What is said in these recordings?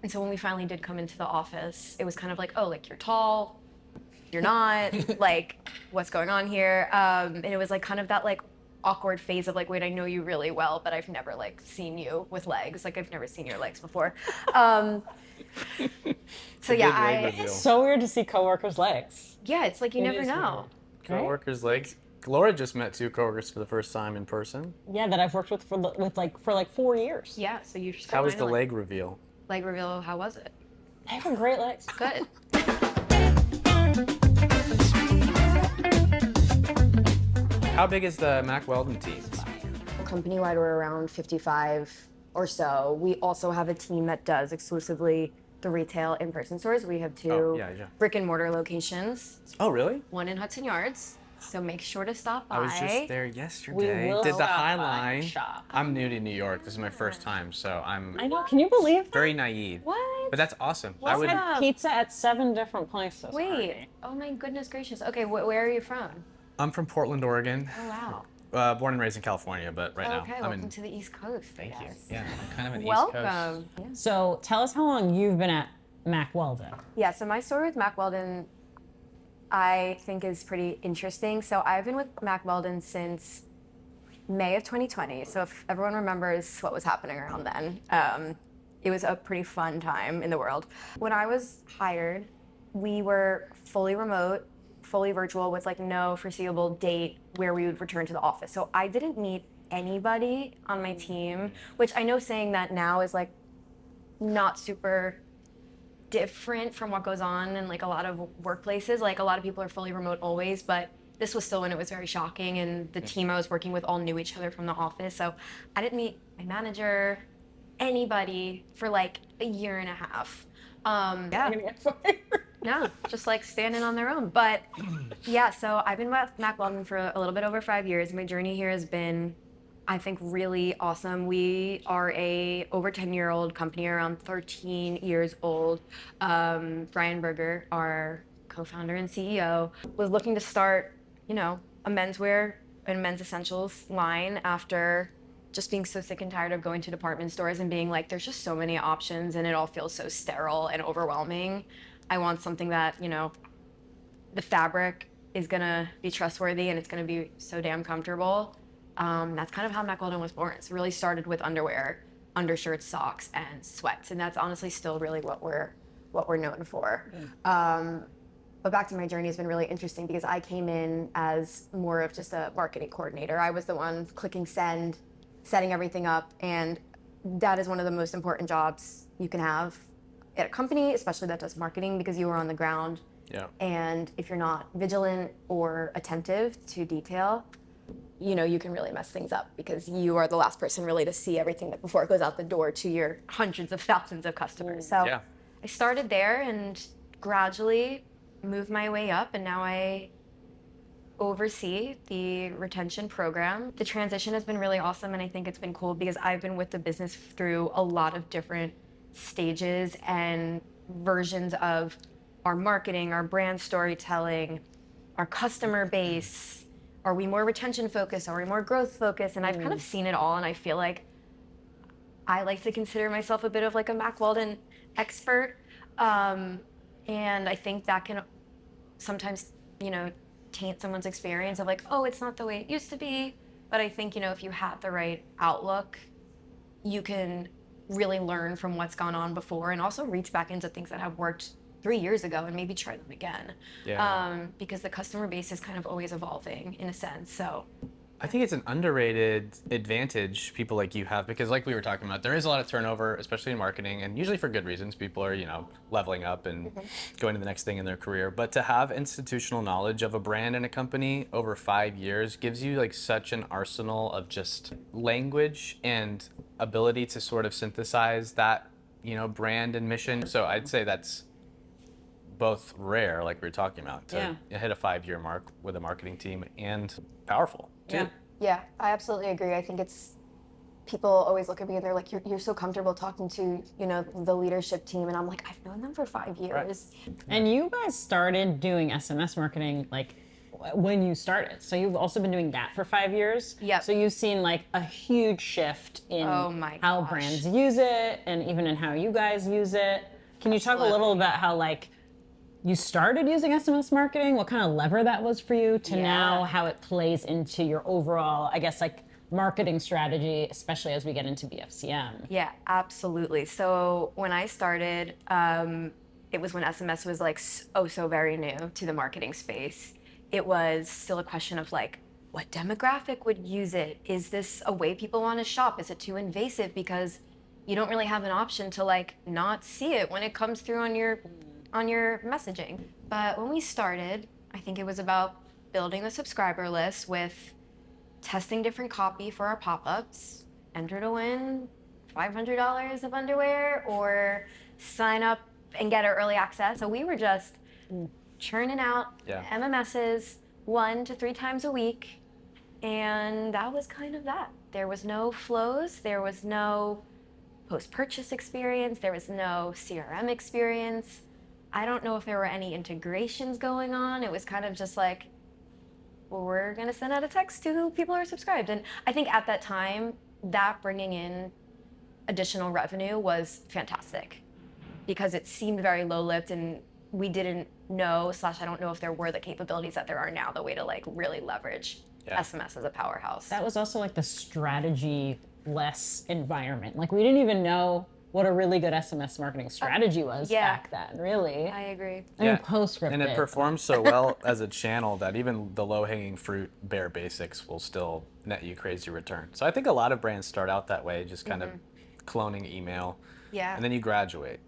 And so when we finally did come into the office, it was kind of like, oh, like you're tall, you're not, like what's going on here? And it was like kind of that like awkward phase of like, wait, I know you really well, but I've never like seen you with legs. Like I've never seen your legs before. So yeah, It's so weird to see coworkers' legs. yeah, it's like you never know. Coworkers' legs. Laura just met 2 coworkers for the first time in person. Yeah, that I've worked with for like 4 years. Yeah, so you just How was the leg reveal? leg reveal? How was it? They have great legs. Good. How big is the Mack Weldon team? Company-wide, we're around 55 or so. We also have a team that does exclusively the retail in-person stores. We have 2 brick and mortar locations. Oh, really? One in Hudson Yards. So make sure to stop by. I was just there yesterday. We will Did the stop High by Line. and shop. I'm new to New York. This is my first time, so I'm I know. Can you believe that? very naive. What? But that's awesome. What's I would. up? Pizza at 7 different places. Wait. already. Oh my goodness gracious. Okay, where are you from? I'm from Portland, Oregon. Oh wow. Born and raised in California, but right Okay, now I'm welcome in. to the East Coast. Thank you. Yes. Yeah, I'm kind of an East Welcome. Coast. Yeah. So tell us how long you've been at Mack Weldon. Yeah, so my story with Mack Weldon, I think is pretty interesting. So I've been with Mack Weldon since May of 2020. So if everyone remembers what was happening around then, it was a pretty fun time in the world. When I was hired, we were fully remote, fully virtual with like no foreseeable date where we would return to the office. So I didn't meet anybody on my team, which I know saying that now is like not super different from what goes on in like a lot of workplaces. Like a lot of people are fully remote always, but this was still when it was very shocking, and the team I was working with all knew each other from the office. So I didn't meet my manager, anybody for like a year and a half. Yeah. No, just like standing on their own. But yeah, so I've been with Mack Weldon for a little bit over 5 years. My journey here has been, I think, really awesome. We are a over 10-year-old company, around 13 years old. Brian Berger, our co-founder and CEO, was looking to start, you know, a menswear and men's essentials line after just being so sick and tired of going to department stores and being like, there's just so many options and it all feels so sterile and overwhelming. I want something that, you know, the fabric is gonna be trustworthy and it's gonna be so damn comfortable. That's kind of how Mack Weldon was born. It really started with underwear, undershirts, socks, and sweats, and that's honestly still really what we're known for. But back to my journey has been really interesting because I came in as more of just a marketing coordinator. I was the one clicking send, setting everything up, and that is one of the most important jobs you can have at a company, especially that does marketing, because you are on the ground. Yeah. And if you're not vigilant or attentive to detail, you know, you can really mess things up because you are the last person really to see everything that before it goes out the door to your hundreds of thousands of customers. So Yeah. I started there and gradually moved my way up, and now I oversee the retention program. The transition has been really awesome, and I think it's been cool because I've been with the business through a lot of different stages and versions of our marketing, our brand storytelling, our customer base. Are we more retention focused? Are we more growth focused? And I've kind of seen it all, and I feel like I like to consider myself a bit of like a Mack Weldon expert. And I think that can sometimes, you know, taint someone's experience of like, oh, it's not the way it used to be. But I think, you know, if you have the right outlook, you can really learn from what's gone on before and also reach back into things that have worked 3 years ago and maybe try them again. Yeah. Because the customer base is kind of always evolving in a sense. So I think it's an underrated advantage people like you have because, like we were talking about, there is a lot of turnover, especially in marketing, and usually for good reasons. People are, you know, leveling up and going to the next thing in their career. But to have institutional knowledge of a brand and a company over 5 years gives you like such an arsenal of just language and ability to sort of synthesize that, you know, brand and mission. So I'd say that's both rare, like we were talking about, to hit a 5-year mark with a marketing team, and powerful too. Yeah, I absolutely agree. I think it's, people always look at me and they're like, you're so comfortable talking to, you know, the leadership team. And I'm like, I've known them for 5 years. And you guys started doing SMS marketing like when you started. So you've also been doing that for 5 years. Yep. So you've seen like a huge shift in Oh my how gosh. brands use it and even in how you guys use it. Can you talk a little Absolutely. about how like you started using SMS marketing, what kind of lever that was for you to now how it plays into your overall, I guess, like marketing strategy, especially as we get into BFCM? Yeah, absolutely. So when I started, it was when SMS was like so very new to the marketing space. It was still a question of like, what demographic would use it? Is this a way people want to shop? Is it too invasive? Because you don't really have an option to like not see it when it comes through on your messaging. But when we started, I think it was about building the subscriber list with testing different copy for our pop-ups, enter to win $500 of underwear, or sign up and get our early access. So we were just churning out MMSs 1 to 3 times a week, and that was kind of that. There was no flows, there was no post-purchase experience, there was no CRM experience. I don't know if there were any integrations going on. It was kind of just like, well, we're going to send out a text to who people are subscribed. And I think at that time, that bringing in additional revenue was fantastic because it seemed very low-lipped, and we didn't know, / I don't know if there were the capabilities that there are now, the way to like really leverage SMS as a powerhouse. That was also like the strategy-less environment. Like we didn't even know what a really good SMS marketing strategy was back then, really. I agree. I mean, PostScript. And it performs so well as a channel that even the low-hanging fruit bare basics will still net you crazy return. So I think a lot of brands start out that way, just kind of cloning email. Yeah. And then you graduate,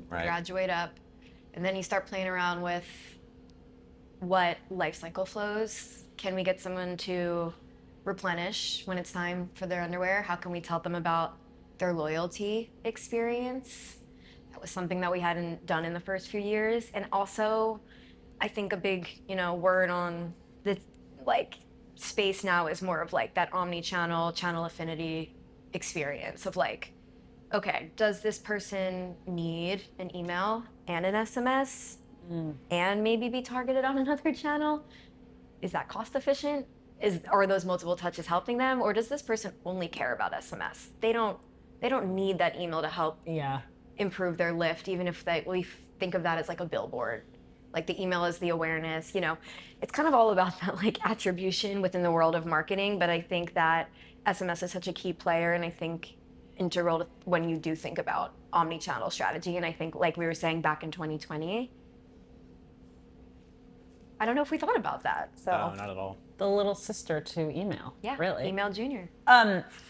right? Graduate up, and then you start playing around with what life cycle flows. Can we get someone to replenish when it's time for their underwear? How can we tell them about their loyalty experience? That was something that we hadn't done in the first few years. And also, I think a big, word on the like space now is more of like that omni-channel, channel affinity experience of like, okay, does this person need an email and an SMS and maybe be targeted on another channel? Is that cost efficient? Are those multiple touches helping them? Or does this person only care about SMS? They don't need that email to help improve their lift, even if we think of that as like a billboard. Like the email is the awareness, it's kind of all about that like attribution within the world of marketing. But I think that SMS is such a key player, and I think integral to when you do think about omni-channel strategy. And I think, like we were saying back in 2020, I don't know if we thought about that. So No, not at all. The little sister to email. Yeah, really. Email Junior.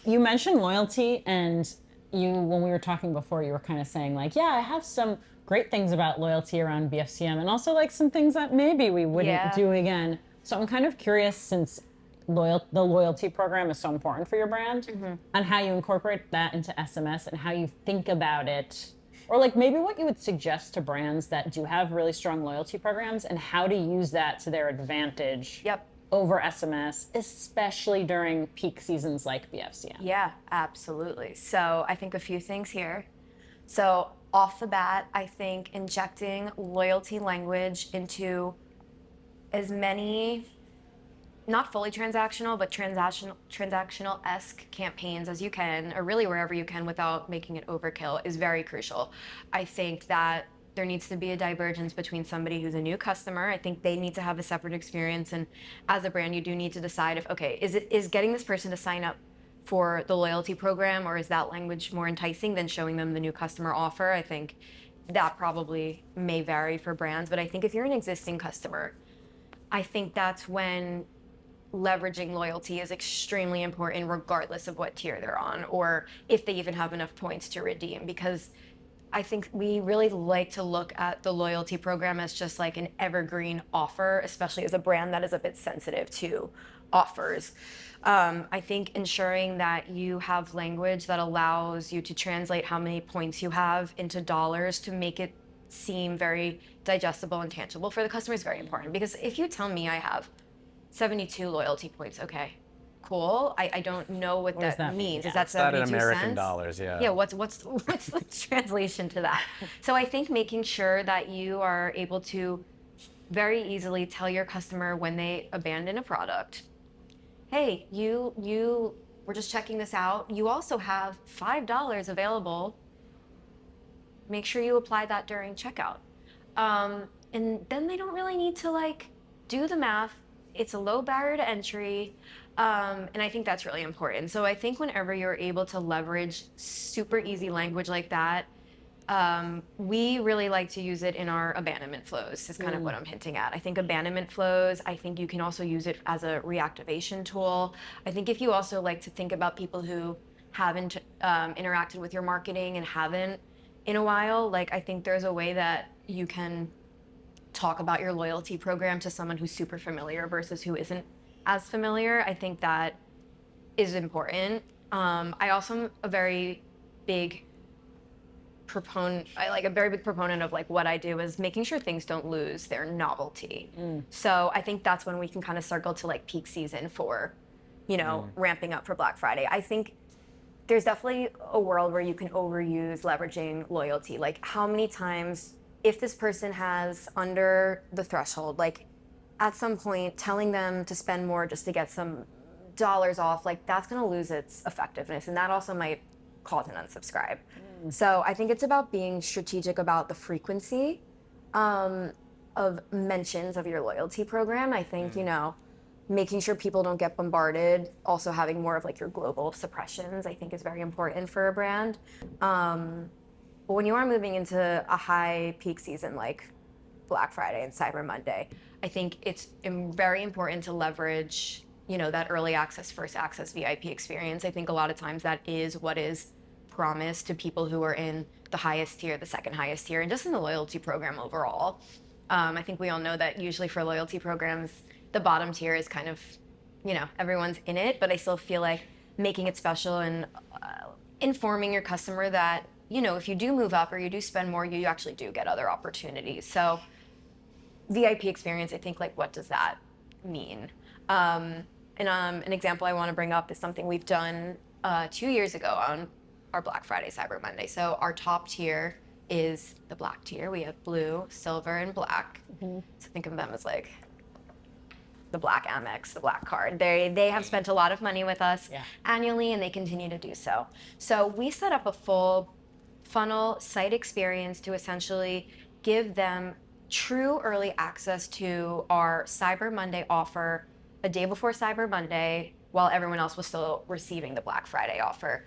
You mentioned loyalty, and when we were talking before, you were kind of saying like, yeah, I have some great things about loyalty around BFCM, and also like some things that maybe we wouldn't do again. So I'm kind of curious, since the loyalty program is so important for your brand, and how you incorporate that into SMS and how you think about it, or like maybe what you would suggest to brands that do have really strong loyalty programs and how to use that to their advantage over SMS, especially during peak seasons like BFCM. Yeah, absolutely. So I think a few things here. So off the bat, I think injecting loyalty language into as many, not fully transactional, but transactional-esque campaigns as you can, or really wherever you can without making it overkill, is very crucial. I think that there needs to be a divergence between somebody who's a new customer. I think they need to have a separate experience, and as a brand, you do need to decide if, okay, is getting this person to sign up for the loyalty program, or is that language more enticing than showing them the new customer offer? I think that probably may vary for brands, but I think if you're an existing customer, I think that's when leveraging loyalty is extremely important, regardless of what tier they're on, or if they even have enough points to redeem, because I think we really like to look at the loyalty program as just like an evergreen offer, especially as a brand that is a bit sensitive to offers. I think ensuring that you have language that allows you to translate how many points you have into dollars to make it seem very digestible and tangible for the customer is very important. Because if you tell me I have 72 loyalty points, okay, cool. I don't know what that means. Yeah. Is that 72 That in American cents? dollars, yeah. Yeah, what's the translation to that? So I think making sure that you are able to very easily tell your customer when they abandon a product, hey, we're just checking this out. You also have $5 available. Make sure you apply that during checkout. And then they don't really need to like do the math. It's a low barrier to entry. And I think that's really important. So I think whenever you're able to leverage super easy language like that, we really like to use it in our abandonment flows, is kind of what I'm hinting at. I think abandonment flows, I think you can also use it as a reactivation tool. I think if you also like to think about people who haven't interacted with your marketing and haven't in a while, like I think there's a way that you can talk about your loyalty program to someone who's super familiar versus who isn't as familiar. I think that is important. I also am a very big proponent of like what I do is making sure things don't lose their novelty. So I think that's when we can kind of circle to like peak season for, ramping up for Black Friday. I think there's definitely a world where you can overuse leveraging loyalty. Like how many times, if this person has under the threshold, like at some point telling them to spend more just to get some dollars off, like that's gonna lose its effectiveness. And that also might cause an unsubscribe. So I think it's about being strategic about the frequency of mentions of your loyalty program. I think, making sure people don't get bombarded, also having more of like your global suppressions, I think is very important for a brand. But when you are moving into a high peak season like Black Friday and Cyber Monday, I think it's very important to leverage, that early access, first access VIP experience. I think a lot of times that is what is promised to people who are in the highest tier, the second highest tier, and just in the loyalty program overall. I think we all know that usually for loyalty programs, the bottom tier is kind of, everyone's in it, but I still feel like making it special and informing your customer that, if you do move up or you do spend more, you actually do get other opportunities. So VIP experience, I think, like, what does that mean? And an example I want to bring up is something we've done 2 years ago on our Black Friday, Cyber Monday. So our top tier is the black tier. We have blue, silver, and black. So think of them as like the black Amex, the black card. They have spent a lot of money with us annually, and they continue to do so. So we set up a full funnel site experience to essentially give them true early access to our Cyber Monday offer a day before Cyber Monday, while everyone else was still receiving the Black Friday offer.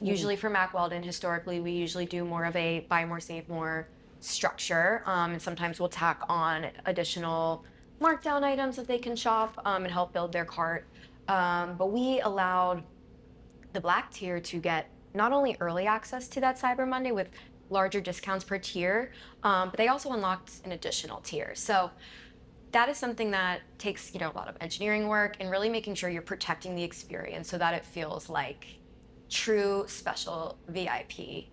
Usually for Mack Weldon, historically, we usually do more of a buy more, save more structure. And sometimes we'll tack on additional markdown items that they can shop and help build their cart. But we allowed the black tier to get not only early access to that Cyber Monday with larger discounts per tier, but they also unlocked an additional tier. So that is something that takes, a lot of engineering work and really making sure you're protecting the experience so that it feels like true special VIP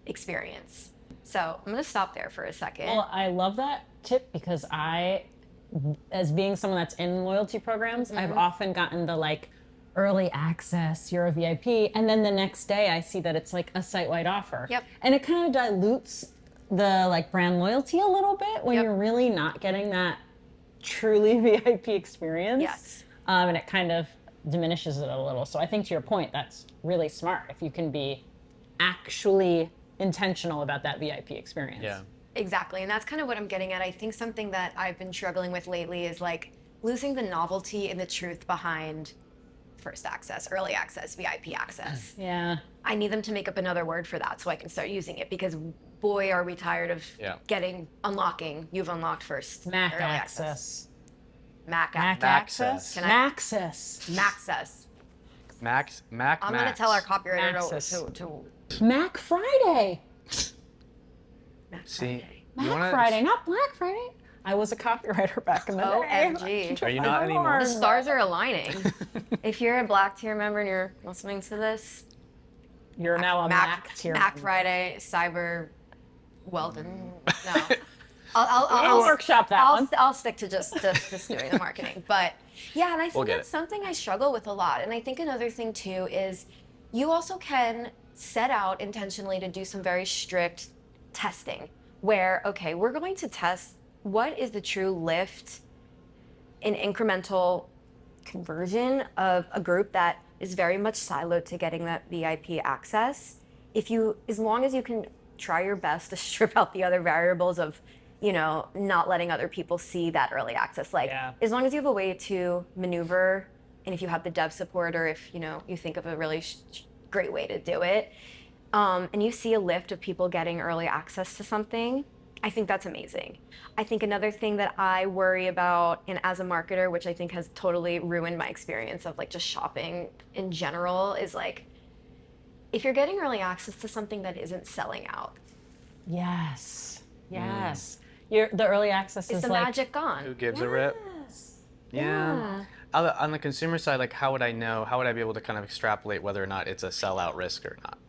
experience. So I'm gonna stop there for a second. Well, I love that tip because as being someone that's in loyalty programs, I've often gotten the like early access, you're a VIP, and then the next day I see that it's like a site-wide offer. Yep. And it kind of dilutes the like brand loyalty a little bit when you're really not getting that truly VIP experience. Yes. And it kind of diminishes it a little. So I think to your point, that's really smart if you can be actually intentional about that VIP experience. Yeah. Exactly, and that's kind of what I'm getting at. I think something that I've been struggling with lately is like losing the novelty and the truth behind first access, early access, VIP access. Yeah. I need them to make up another word for that so I can start using it, because boy, are we tired of unlocking. You've unlocked first. Mac early access. Mac access. Can I- Maxus. Maxus. Mac. I'm going to tell our copywriter Maxus. to Mac Friday. Mac See, Friday. Mac Friday, not Black Friday. I was a copywriter back in the day. OMG. Are you not anymore? The stars are aligning. If you're a Black tier member and you're listening to this, You're now a Mac tier. Mac member. Friday, Cyber Weldon. No. We'll I'll workshop that one. I'll stick to just doing the marketing. But yeah, and I think get that's it. something I struggle with a lot. And I think another thing too is you also can set out intentionally to do some very strict testing where, okay, we're going to test what is the true lift in incremental conversion of a group that is very much siloed to getting that VIP access? As long as you can try your best to strip out the other variables of, not letting other people see that early access. Like, as long as you have a way to maneuver, and if you have the dev support, or if, you think of a really great way to do it, and you see a lift of people getting early access to something, I think that's amazing. I think another thing that I worry about, and as a marketer, which I think has totally ruined my experience of like just shopping in general, is like, if you're getting early access to something that isn't selling out. Yes. The early access is is the like, magic gone. Who gives a rip? Yeah. On the consumer side, like, how would I know? How would I be able to kind of extrapolate whether or not it's a sellout risk or not?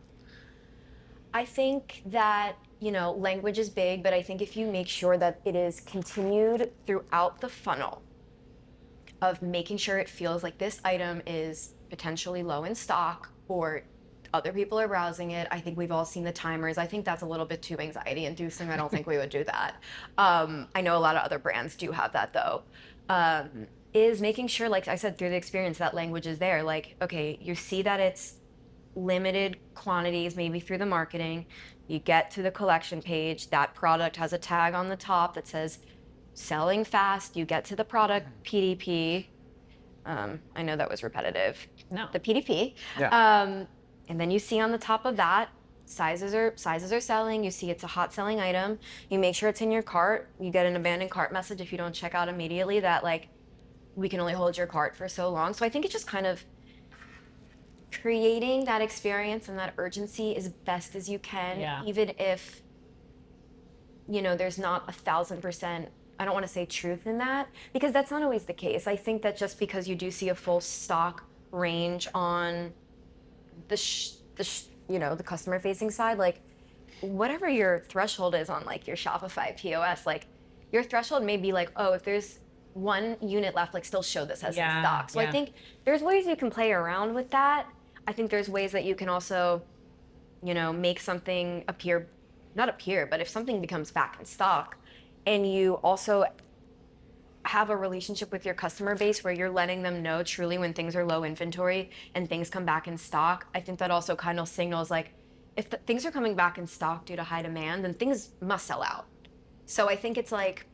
I think that, language is big, but I think if you make sure that it is continued throughout the funnel of making sure it feels like this item is potentially low in stock, or other people are browsing it. I think we've all seen the timers. I think that's a little bit too anxiety inducing. I don't think we would do that. I know a lot of other brands do have that though. Is making sure, like I said, through the experience, that language is there. Like, okay, you see that it's limited quantities, maybe through the marketing. You get to the collection page, that product has a tag on the top that says selling fast. You get to the product PDP. I know that was repetitive. No. The PDP. Yeah. And then you see on the top of that, sizes are selling. You see it's a hot selling item. You make sure it's in your cart. You get an abandoned cart message if you don't check out immediately that like, we can only hold your cart for so long. So I think it's just kind of creating that experience and that urgency as best as you can, even if, there's not 1,000%, I don't want to say truth in that, because that's not always the case. I think that just because you do see a full stock range on the customer facing side, like whatever your threshold is on like your Shopify POS, like your threshold may be like, oh, if there's one unit left, like still show this as in stock. So I think there's ways you can play around with that. I think there's ways that you can also, make something not appear, but if something becomes back in stock and you also have a relationship with your customer base where you're letting them know truly when things are low inventory and things come back in stock, I think that also kind of signals like, if things are coming back in stock due to high demand, then things must sell out. So I think it's like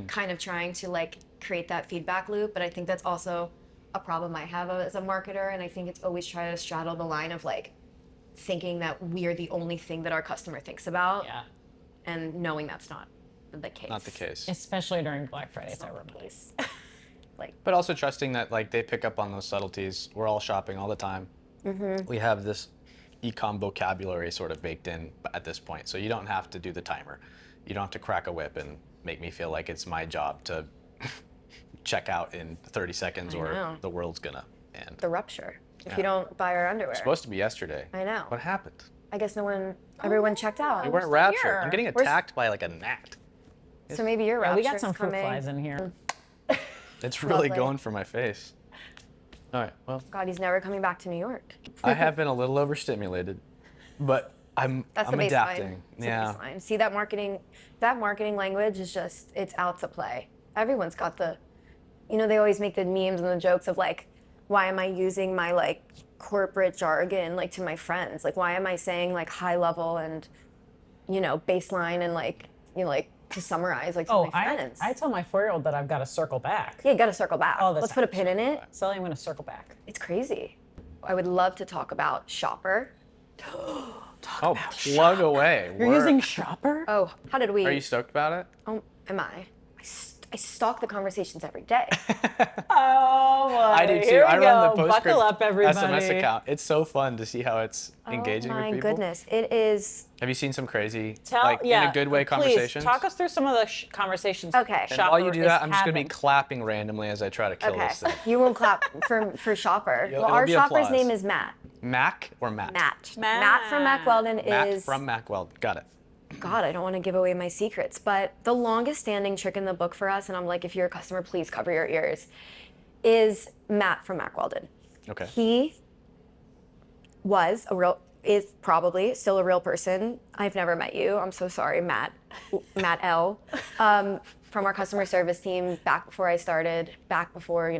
kind of trying to like create that feedback loop, but I think that's also a problem I have as a marketer, and I think it's always trying to straddle the line of like thinking that we're the only thing that our customer thinks about, and knowing that's not the case. Not the case. Especially during Black Friday, Cyber Monday. But also trusting that like they pick up on those subtleties. We're all shopping all the time. We have this e-com vocabulary sort of baked in at this point, so you don't have to do the timer. You don't have to crack a whip and make me feel like it's my job to check out in 30 seconds or the world's gonna end. The rupture. If you don't buy our underwear. It's supposed to be yesterday. I know. What happened? I guess everyone checked out. We weren't raptured. I'm getting attacked by like a gnat. So maybe your rapture we got some fruit flies in here. It's really going for my face. All right, well. God, he's never coming back to New York. I have been a little overstimulated, but I'm adapting. That's the baseline. See, that marketing language is just, it's out to play. Everyone's got they always make the memes and the jokes of like, why am I using my like corporate jargon like to my friends? Like, why am I saying like high level and, baseline and like, to summarize like to my friends? I tell my 4-year-old that I've got to circle back. Yeah, you got to circle back. Oh, let's put a pin in it. Sally, I'm going to circle back. It's crazy. I would love to talk about Shopper. Plug away. You're using Shopper? Oh, how did we? Are you stoked about it? Oh, am I? I stalk the conversations every day. Oh, boy. I do too. Here we I run go. the Buckle up, everybody. SMS account. It's so fun to see how it's engaging with people. Oh my goodness, it is. Have you seen some crazy, in a good way, please, conversations? Talk us through some of the conversations. Okay. And while you do that, I'm just going to be clapping randomly as I try to kill this thing. You won't clap for Shopper. It'll Well, our be shopper's applause. name is Matt. Mack or Matt? Matt. Matt from Mack Weldon Matt is. from Mack Weldon. Got it. God, I don't want to give away my secrets, but the longest standing trick in the book for us, and I'm like, if you're a customer, please cover your ears, is Matt from Mack Weldon. Okay. He was a real is probably still a real person. I've never met you. I'm so sorry, Matt L. From our customer service team back before I started, back before,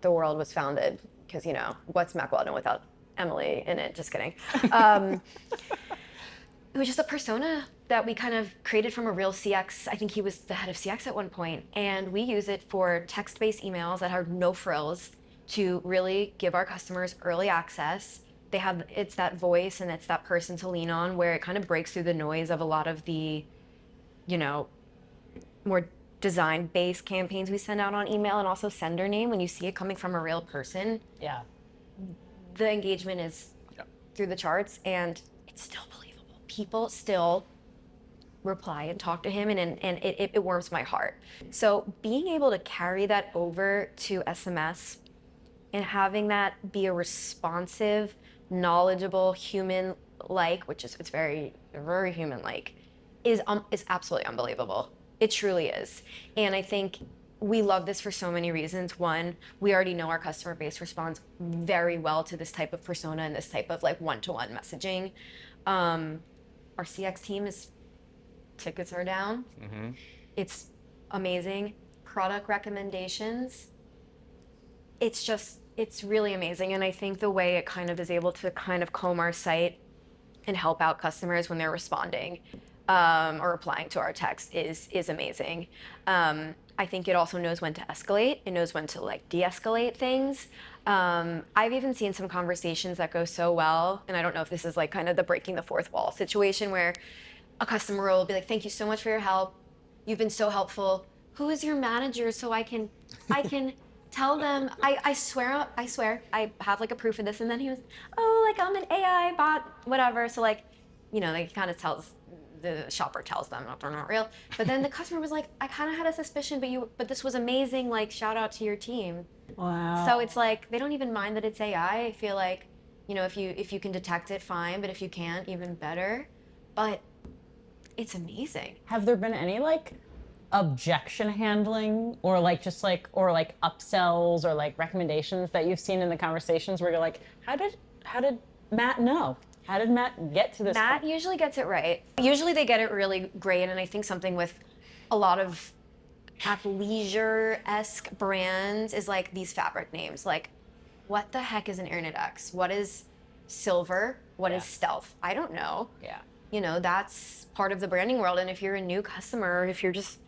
the world was founded. Because, what's Mack Weldon without Emily in it? Just kidding. It was just a persona that we kind of created from a real CX. I think he was the head of CX at one point, and we use it for text-based emails that have no frills to really give our customers early access. It's that voice and it's that person to lean on where it kind of breaks through the noise of a lot of the, more design-based campaigns we send out on email, and also sender name. When you see it coming from a real person, Yeah. the engagement is through the charts, and it's still believable. People still reply and talk to him, and it warms my heart. So being able to carry that over to SMS and having that be a responsive, knowledgeable, human-like, it's very, very human-like, is absolutely unbelievable. It truly is. And I think we love this for so many reasons. One, we already know our customer base responds very well to this type of persona and this type of like one-to-one messaging. Our CX team tickets are down. Mm-hmm. It's amazing. Product recommendations. It's really amazing. And I think the way it kind of is able to kind of comb our site and help out customers when they're responding or replying to our text is amazing. I think it also knows when to escalate. It knows when to like de-escalate things. I've even seen some conversations that go so well, and I don't know if this is like kind of the breaking the fourth wall situation where a customer will be like, "Thank you so much for your help. You've been so helpful. Who is your manager so I can tell them, I swear I have like a proof of this." And then he was, "Oh, like I'm an AI bot, whatever." So like, they kind of the shopper tells them they're not real. But then the customer was like, "I kind of had a suspicion, but this was amazing. Like, shout out to your team." Wow. So it's like they don't even mind that it's AI. I feel like, if you can detect it, fine. But if you can't, even better. But it's amazing. Have there been any like objection handling or like just like or like upsells or like recommendations that you've seen in the conversations where you're like, how did Matt know? How did Matt get to this Matt point? usually gets it right. Usually they get it really great, and I think something with a lot of athleisure-esque brands is like these fabric names. Like, what the heck is an Internet X? What is silver? What is stealth? I don't know. Yeah. That's part of the branding world. And if you're a new customer, or if you're just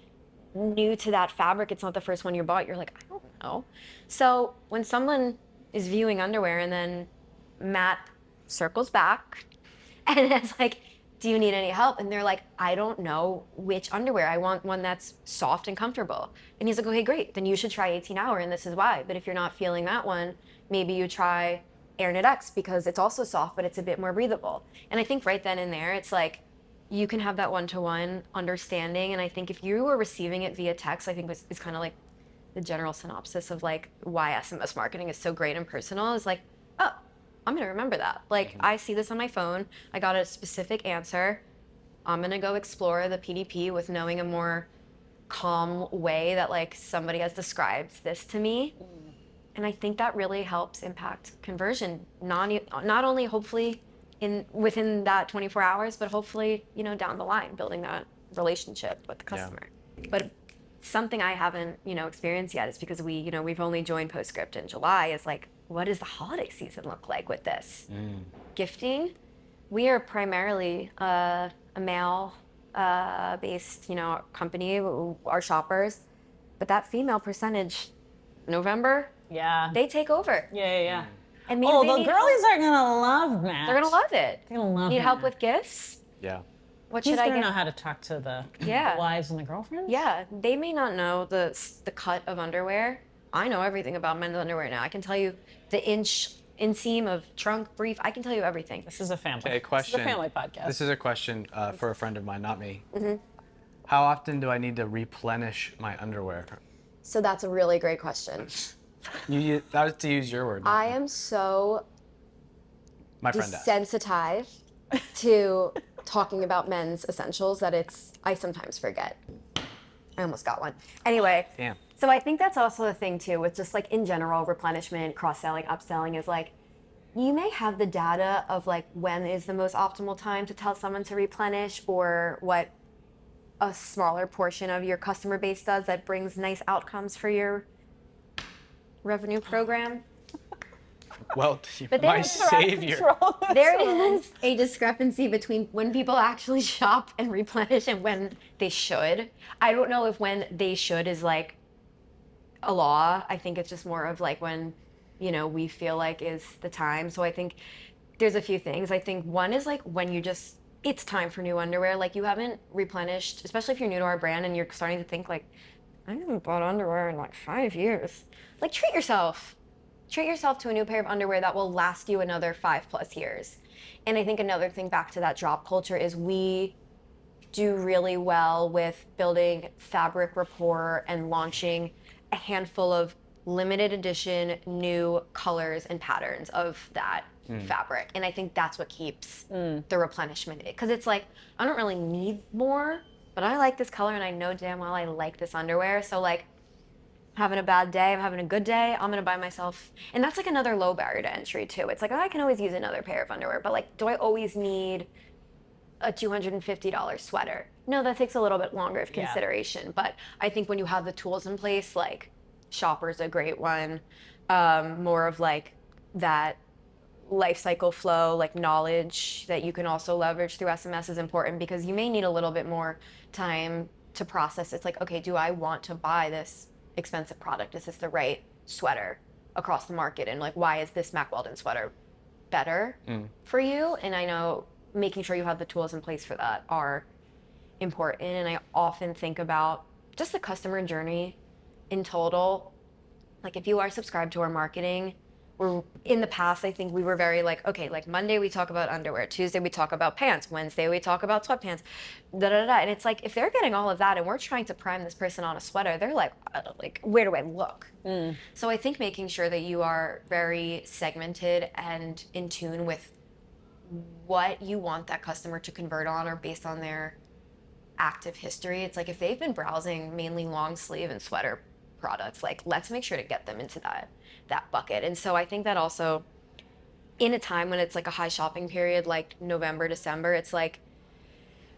new to that fabric, it's not the first one you bought, you're like, I don't know. So when someone is viewing underwear and then Matt circles back and it's like, "Do you need any help?" And they're like, "I don't know which underwear. I want one that's soft and comfortable." And he's like, "Okay, great. Then you should try 18 Hour, and this is why. But if you're not feeling that one, maybe you try AirKnit X because it's also soft, but it's a bit more breathable." And I think right then and there, it's like, you can have that one-to-one understanding. And I think if you were receiving it via text, I think it's kind of like the general synopsis of like why SMS marketing is so great and personal is like, oh, I'm going to remember that. Like, I see this on my phone. I got a specific answer. I'm going to go explore the PDP with knowing a more calm way that like somebody has described this to me. And I think that really helps impact conversion, not only hopefully within that 24 hours, but hopefully, down the line, building that relationship with the customer. But something I haven't, experienced yet is because we've only joined Postscript in July, is like, what does the holiday season look like with this? Gifting, we are primarily a male based, company, our shoppers, but that female percentage, November, they take over. Yeah. And the girlies are gonna love Matt. They're gonna love it. They're gonna love Need Matt. help with gifts? Yeah. What He's should I gonna get? know how to talk to the wives and the girlfriends. Yeah, they may not know the cut of underwear. I know everything about men's underwear now. I can tell you the inseam of trunk, brief. I can tell you everything. This is a family. Okay, question. This is a family podcast. This is a question for a friend of mine, not me. How often do I need to replenish my underwear? So that's a really great question. That was to use your word. I am so My friend asked. desensitized to talking about men's essentials that I sometimes forget. I almost got one. Anyway. Damn. So I think that's also a thing too with just like in general replenishment, cross-selling, upselling is like you may have the data of like when is the most optimal time to tell someone to replenish, or what a smaller portion of your customer base does that brings nice outcomes for your revenue program. Well, But my there's savior. There is a discrepancy between when people actually shop and replenish and when they should. I don't know if when they should is like a law. I think it's just more of like when, you know, we feel like is the time. So I think there's a few things. I think one is like when you just, it's time for new underwear. Like you haven't replenished, especially if you're new to our brand and you're starting to think like, I haven't bought underwear in like 5 years. Like treat yourself. Treat yourself to a new pair of underwear that will last you another 5+ years. And I think another thing back to that drop culture is we do really well with building fabric rapport and launching a handful of limited edition new colors and patterns of that fabric. And I think that's what keeps the replenishment. Because it's like, I don't really need more, but I like this color and I know damn well I like this underwear. So like, having a bad day, I'm having a good day, I'm gonna buy myself, and that's like another low barrier to entry too. It's like, oh, I can always use another pair of underwear, but like, do I always need a $250 sweater? No, that takes a little bit longer of consideration. But I think when you have the tools in place, like Shopper's a great one, more of like that life cycle flow, like knowledge that you can also leverage through SMS is important, because you may need a little bit more time to process. It's like, okay, do I want to buy this expensive product? Is this the right sweater across the market? And like, why is this Mack Weldon sweater better for you? And I know making sure you have the tools in place for that are important. And I often think about just the customer journey in total. Like if you are subscribed to our marketing, we're in the past, I think we were very like, okay, like Monday we talk about underwear, Tuesday we talk about pants, Wednesday we talk about sweatpants, da da da. And it's like, if they're getting all of that and we're trying to prime this person on a sweater, they're like where do I look? So I think making sure that you are very segmented and in tune with what you want that customer to convert on, or based on their active history. It's like if they've been browsing mainly long sleeve and sweater products, like let's make sure to get them into that bucket. And so I think that also in a time when it's like a high shopping period, like November, December, it's like,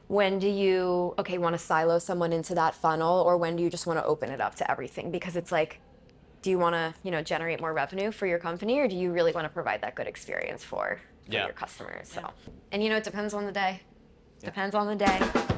when do you want to silo someone into that funnel, or when do you just want to open it up to everything? Because it's like, do you want to generate more revenue for your company, or do you really want to provide that good experience for your customers? So and it depends on the day. Depends on the day.